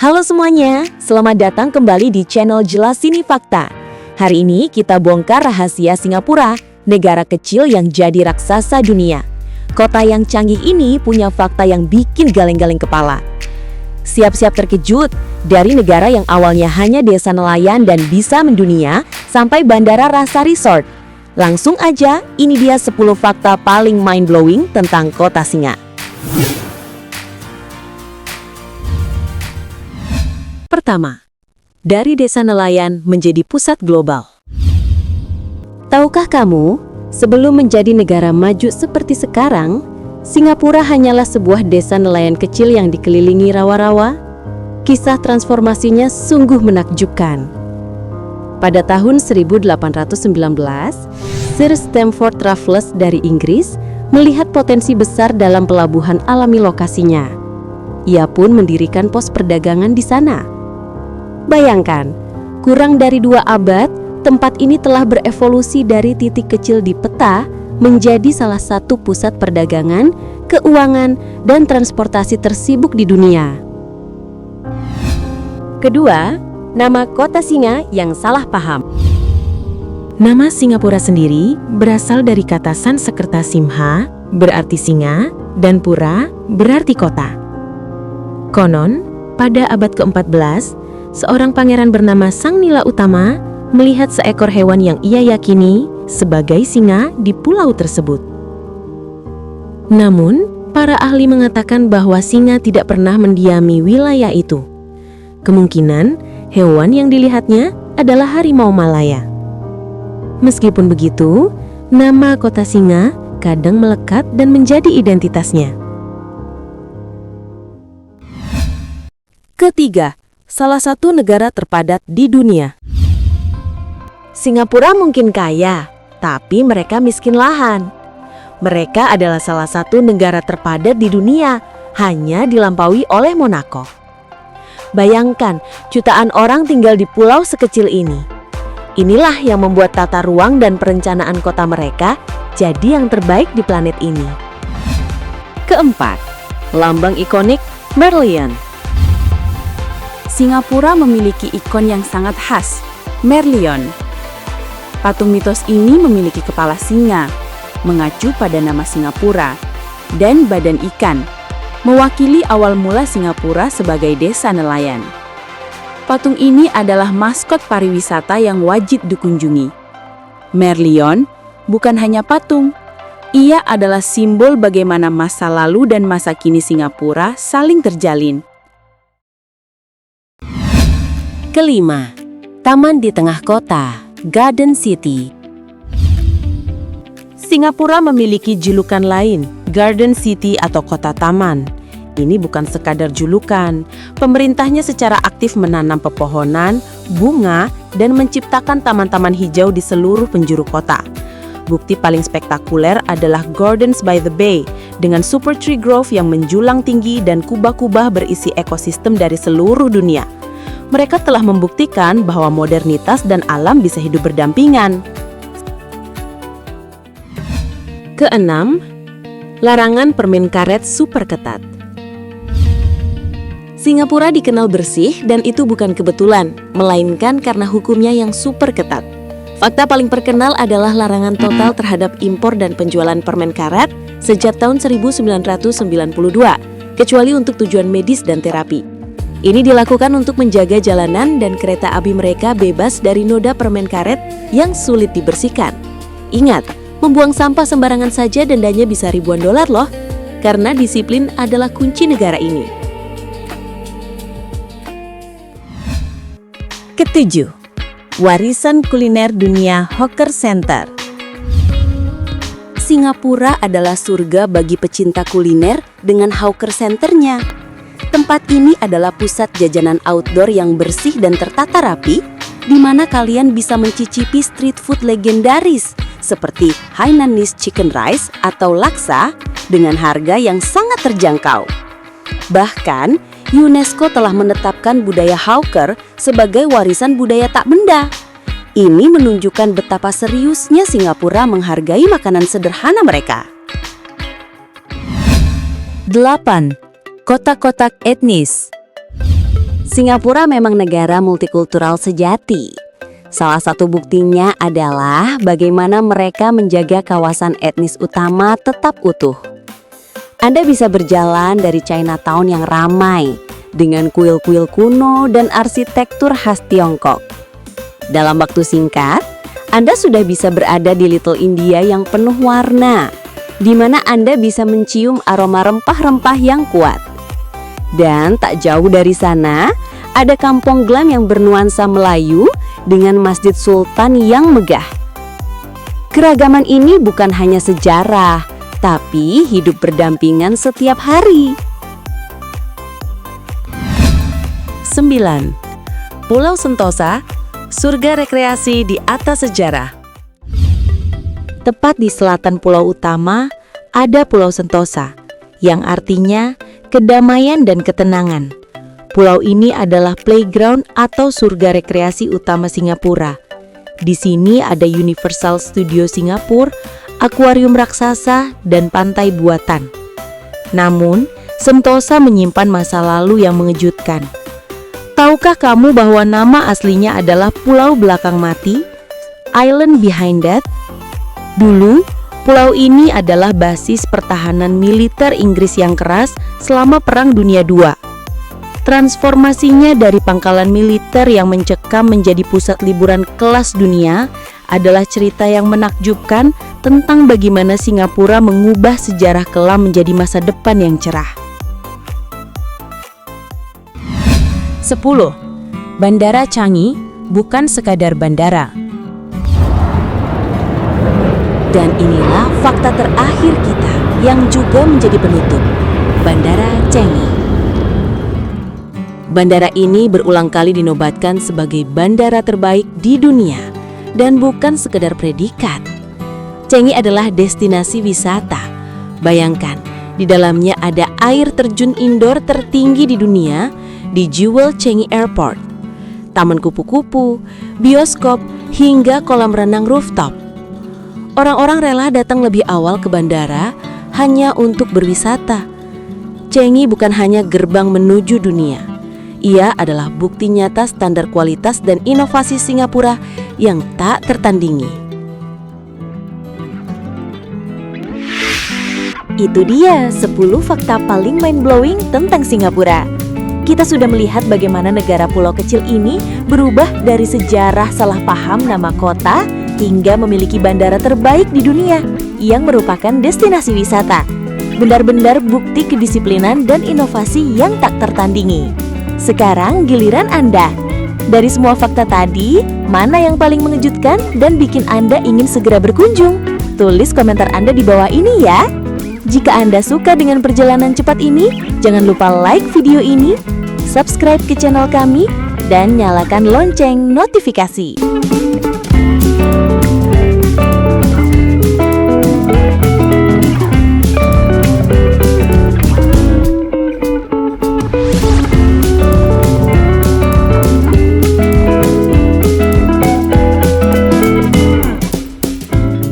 Halo semuanya, selamat datang kembali di channel Jelas Sini Fakta. Hari ini kita bongkar rahasia Singapura, negara kecil yang jadi raksasa dunia. Kota yang canggih ini punya fakta yang bikin galeng-galeng kepala. Siap-siap terkejut, dari negara yang awalnya hanya desa nelayan dan bisa mendunia, sampai bandara rasa resort. Langsung aja, ini dia 10 fakta paling mind-blowing tentang kota singa. Pertama, dari desa nelayan menjadi pusat global. Tahukah kamu, sebelum menjadi negara maju seperti sekarang, Singapura hanyalah sebuah desa nelayan kecil yang dikelilingi rawa-rawa? Kisah transformasinya sungguh menakjubkan. Pada tahun 1819, Sir Stamford Raffles dari Inggris melihat potensi besar dalam pelabuhan alami lokasinya. Ia pun mendirikan pos perdagangan di sana. Bayangkan, kurang dari 2 abad, tempat ini telah berevolusi dari titik kecil di peta menjadi salah satu pusat perdagangan, keuangan, dan transportasi tersibuk di dunia. Kedua, nama kota singa yang salah paham. Nama Singapura sendiri berasal dari kata Sanskerta Simha, berarti singa, dan pura, berarti kota. Konon, pada abad ke-14, seorang pangeran bernama Sang Nila Utama melihat seekor hewan yang ia yakini sebagai singa di pulau tersebut. Namun, para ahli mengatakan bahwa singa tidak pernah mendiami wilayah itu. Kemungkinan, hewan yang dilihatnya adalah harimau Malaya. Meskipun begitu, nama kota singa kadang melekat dan menjadi identitasnya. Ketiga, salah satu negara terpadat di dunia. Singapura mungkin kaya, tapi mereka miskin lahan. Mereka adalah salah satu negara terpadat di dunia, hanya dilampaui oleh Monaco. Bayangkan, jutaan orang tinggal di pulau sekecil ini. Inilah yang membuat tata ruang dan perencanaan kota mereka jadi yang terbaik di planet ini. Keempat, lambang ikonik Merlion. Singapura memiliki ikon yang sangat khas, Merlion. Patung mitos ini memiliki kepala singa, mengacu pada nama Singapura, dan badan ikan, mewakili awal mula Singapura sebagai desa nelayan. Patung ini adalah maskot pariwisata yang wajib dikunjungi. Merlion bukan hanya patung, ia adalah simbol bagaimana masa lalu dan masa kini Singapura saling terjalin. Kelima, taman di tengah kota, Garden City. Singapura memiliki julukan lain, Garden City atau kota taman. Ini bukan sekadar julukan, pemerintahnya secara aktif menanam pepohonan, bunga, dan menciptakan taman-taman hijau di seluruh penjuru kota. Bukti paling spektakuler adalah Gardens by the Bay, dengan Super Tree Grove yang menjulang tinggi dan kubah-kubah berisi ekosistem dari seluruh dunia. Mereka telah membuktikan bahwa modernitas dan alam bisa hidup berdampingan. Keenam, larangan permen karet super ketat. Singapura dikenal bersih dan itu bukan kebetulan, melainkan karena hukumnya yang super ketat. Fakta paling terkenal adalah larangan total terhadap impor dan penjualan permen karet sejak tahun 1992, kecuali untuk tujuan medis dan terapi. Ini dilakukan untuk menjaga jalanan dan kereta api mereka bebas dari noda permen karet yang sulit dibersihkan. Ingat, membuang sampah sembarangan saja dendanya bisa ribuan dolar loh, karena disiplin adalah kunci negara ini. Ketujuh, warisan kuliner dunia Hawker Center. Singapura adalah surga bagi pecinta kuliner dengan Hawker Center-nya. Tempat ini adalah pusat jajanan outdoor yang bersih dan tertata rapi, di mana kalian bisa mencicipi street food legendaris seperti Hainanese Chicken Rice atau laksa dengan harga yang sangat terjangkau. Bahkan, UNESCO telah menetapkan budaya hawker sebagai warisan budaya tak benda. Ini menunjukkan betapa seriusnya Singapura menghargai makanan sederhana mereka. 8. Kotak-kotak etnis. Singapura memang negara multikultural sejati. Salah satu buktinya adalah bagaimana mereka menjaga kawasan etnis utama tetap utuh. Anda bisa berjalan dari Chinatown yang ramai dengan kuil-kuil kuno dan arsitektur khas Tiongkok. Dalam waktu singkat, Anda sudah bisa berada di Little India yang penuh warna, di mana Anda bisa mencium aroma rempah-rempah yang kuat. Dan tak jauh dari sana, ada Kampung Glam yang bernuansa Melayu dengan Masjid Sultan yang megah. Keragaman ini bukan hanya sejarah, tapi hidup berdampingan setiap hari. 9. Pulau Sentosa, surga rekreasi di atas sejarah. Tepat di selatan pulau utama, ada Pulau Sentosa, yang artinya kedamaian dan ketenangan. Pulau ini adalah playground atau surga rekreasi utama Singapura. Di sini ada Universal Studio Singapura, akuarium raksasa, dan pantai buatan. Namun, Sentosa menyimpan masa lalu yang mengejutkan. Tahukah kamu bahwa nama aslinya adalah Pulau Belakang Mati, Island Behind Death? Dulu, pulau ini adalah basis pertahanan militer Inggris yang keras selama Perang Dunia II. Transformasinya dari pangkalan militer yang mencekam menjadi pusat liburan kelas dunia adalah cerita yang menakjubkan tentang bagaimana Singapura mengubah sejarah kelam menjadi masa depan yang cerah. 10. Bandara Changi bukan sekadar bandara. Dan inilah fakta terakhir kita yang juga menjadi penutup. Bandara Changi. Bandara ini berulang kali dinobatkan sebagai bandara terbaik di dunia dan bukan sekedar predikat. Changi adalah destinasi wisata. Bayangkan, di dalamnya ada air terjun indoor tertinggi di dunia di Jewel Changi Airport, taman kupu-kupu, bioskop, hingga kolam renang rooftop. Orang-orang rela datang lebih awal ke bandara hanya untuk berwisata. Changi bukan hanya gerbang menuju dunia. Ia adalah bukti nyata standar kualitas dan inovasi Singapura yang tak tertandingi. Itu dia 10 fakta paling mind-blowing tentang Singapura. Kita sudah melihat bagaimana negara pulau kecil ini berubah dari sejarah salah paham nama kota hingga memiliki bandara terbaik di dunia yang merupakan destinasi wisata. Benar-benar bukti kedisiplinan dan inovasi yang tak tertandingi. Sekarang giliran Anda. Dari semua fakta tadi, mana yang paling mengejutkan dan bikin Anda ingin segera berkunjung? Tulis komentar Anda di bawah ini ya. Jika Anda suka dengan perjalanan cepat ini, jangan lupa like video ini, subscribe ke channel kami, dan nyalakan lonceng notifikasi.